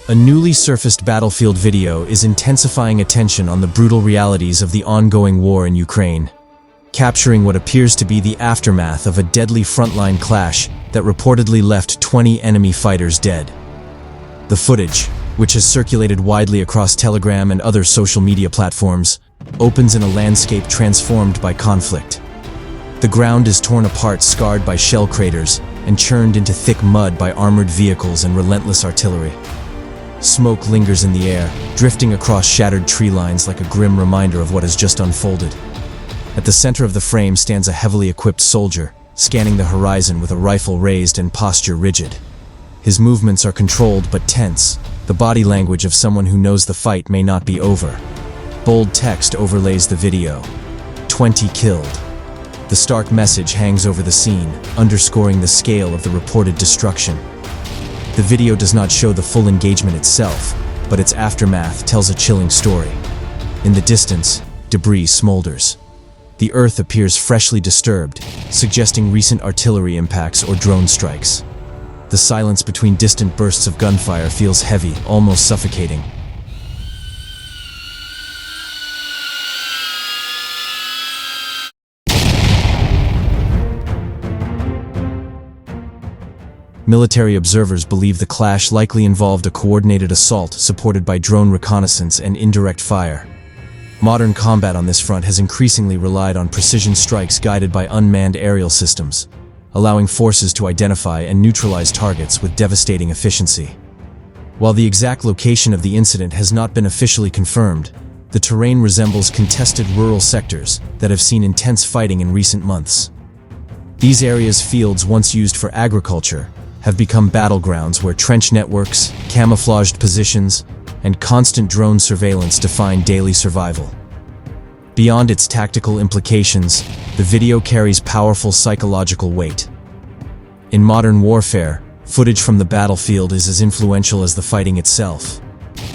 A newly surfaced battlefield video is intensifying attention on the brutal realities of the ongoing war in Ukraine, capturing what appears to be the aftermath of a deadly frontline clash that reportedly left 20 enemy fighters dead. The footage, which has circulated widely across Telegram and other social media platforms, opens in a landscape transformed by conflict. The ground is torn apart, scarred by shell craters, and churned into thick mud by armored vehicles and relentless artillery. Smoke lingers in the air, drifting across shattered tree lines like a grim reminder of what has just unfolded. At the center of the frame stands a heavily equipped soldier, scanning the horizon with a rifle raised and posture rigid. His movements are controlled but tense, the body language of someone who knows the fight may not be over. Bold text overlays the video. 20 killed. The stark message hangs over the scene, underscoring the scale of the reported destruction. The video does not show the full engagement itself, but its aftermath tells a chilling story. In the distance, debris smolders. The earth appears freshly disturbed, suggesting recent artillery impacts or drone strikes. The silence between distant bursts of gunfire feels heavy, almost suffocating. Military observers believe the clash likely involved a coordinated assault supported by drone reconnaissance and indirect fire. Modern combat on this front has increasingly relied on precision strikes guided by unmanned aerial systems, allowing forces to identify and neutralize targets with devastating efficiency. While the exact location of the incident has not been officially confirmed, the terrain resembles contested rural sectors that have seen intense fighting in recent months. These areas, fields once used for agriculture, have become battlegrounds where trench networks, camouflaged positions, and constant drone surveillance define daily survival. Beyond its tactical implications, the video carries powerful psychological weight. In modern warfare, footage from the battlefield is as influential as the fighting itself.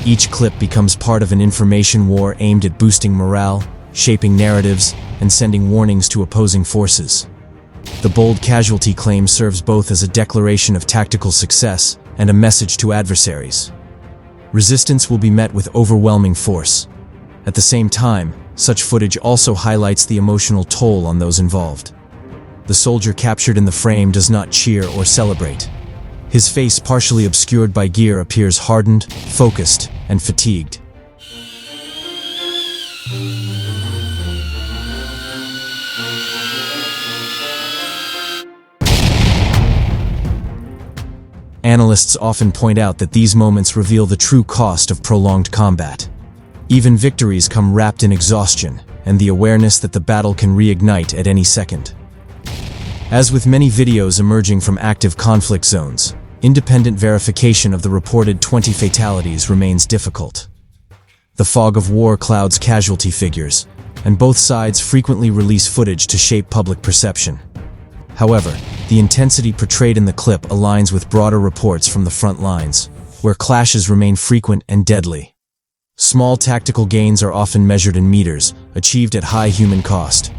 Each clip becomes part of an information war aimed at boosting morale, shaping narratives, and sending warnings to opposing forces. The bold casualty claim serves both as a declaration of tactical success and a message to adversaries. Resistance will be met with overwhelming force. At the same time, such footage also highlights the emotional toll on those involved. The soldier captured in the frame does not cheer or celebrate. His face, partially obscured by gear, appears hardened, focused, and fatigued. Analysts often point out that these moments reveal the true cost of prolonged combat. Even victories come wrapped in exhaustion and the awareness that the battle can reignite at any second. As with many videos emerging from active conflict zones, independent verification of the reported 20 fatalities remains difficult. The fog of war clouds casualty figures, and both sides frequently release footage to shape public perception. However, the intensity portrayed in the clip aligns with broader reports from the front lines, where clashes remain frequent and deadly. Small tactical gains are often measured in meters, achieved at high human cost.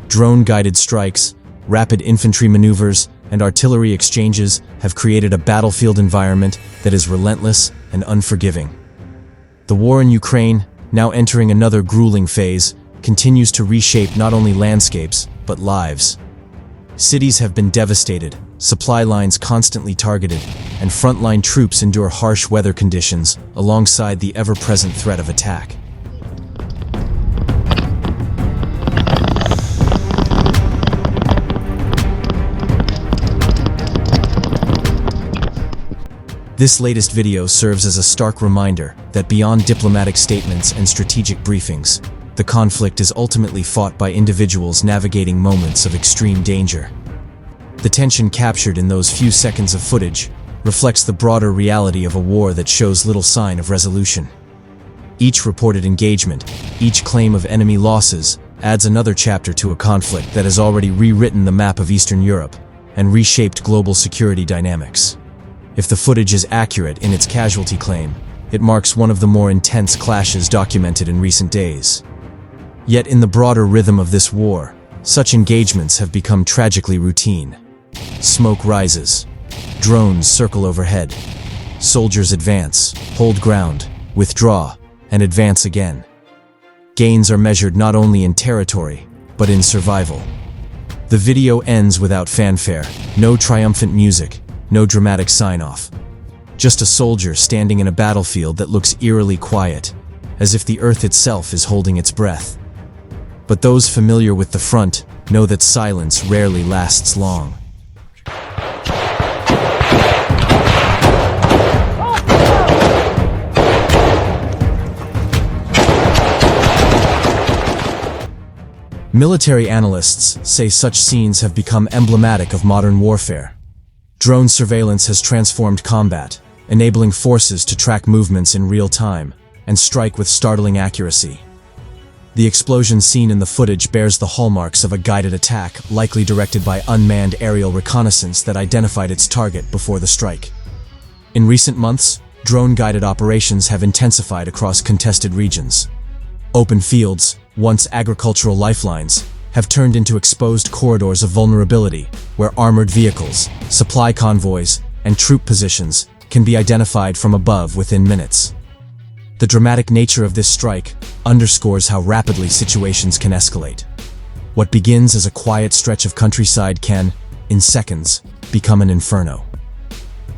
Drone-guided strikes, rapid infantry maneuvers, and artillery exchanges have created a battlefield environment that is relentless and unforgiving. The war in Ukraine, now entering another grueling phase, continues to reshape not only landscapes, but lives. Cities have been devastated, supply lines constantly targeted, and frontline troops endure harsh weather conditions alongside the ever-present threat of attack. This latest video serves as a stark reminder that beyond diplomatic statements and strategic briefings, the conflict is ultimately fought by individuals navigating moments of extreme danger. The tension captured in those few seconds of footage reflects the broader reality of a war that shows little sign of resolution. Each reported engagement, each claim of enemy losses, adds another chapter to a conflict that has already rewritten the map of Eastern Europe and reshaped global security dynamics. If the footage is accurate in its casualty claim, it marks one of the more intense clashes documented in recent days. Yet in the broader rhythm of this war, such engagements have become tragically routine. Smoke rises. Drones circle overhead. Soldiers advance, hold ground, withdraw, and advance again. Gains are measured not only in territory, but in survival. The video ends without fanfare, no triumphant music, no dramatic sign-off. Just a soldier standing in a battlefield that looks eerily quiet, as if the earth itself is holding its breath. But those familiar with the front know that silence rarely lasts long. Military analysts say such scenes have become emblematic of modern warfare. Drone surveillance has transformed combat, enabling forces to track movements in real time and strike with startling accuracy. The explosion seen in the footage bears the hallmarks of a guided attack, likely directed by unmanned aerial reconnaissance that identified its target before the strike. In recent months, drone-guided operations have intensified across contested regions. Open fields, once agricultural lifelines, have turned into exposed corridors of vulnerability, where armored vehicles, supply convoys, and troop positions can be identified from above within minutes. The dramatic nature of this strike underscores how rapidly situations can escalate. What begins as a quiet stretch of countryside can, in seconds, become an inferno.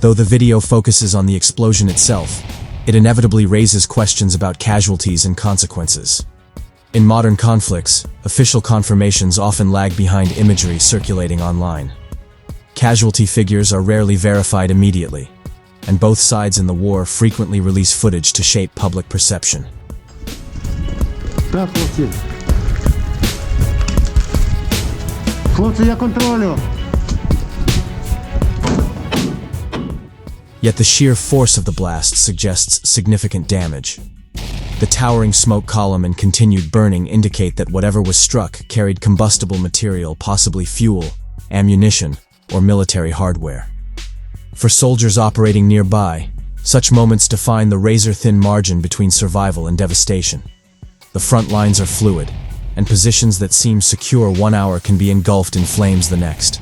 Though the video focuses on the explosion itself, it inevitably raises questions about casualties and consequences. In modern conflicts, official confirmations often lag behind imagery circulating online. Casualty figures are rarely verified immediately, and both sides in the war frequently release footage to shape public perception. Так, хлопці. Хлопці, я контролю. Yet the sheer force of the blast suggests significant damage. The towering smoke column and continued burning indicate that whatever was struck carried combustible material, possibly fuel, ammunition, or military hardware. For soldiers operating nearby, such moments define the razor-thin margin between survival and devastation. The front lines are fluid, and positions that seem secure 1 hour can be engulfed in flames the next.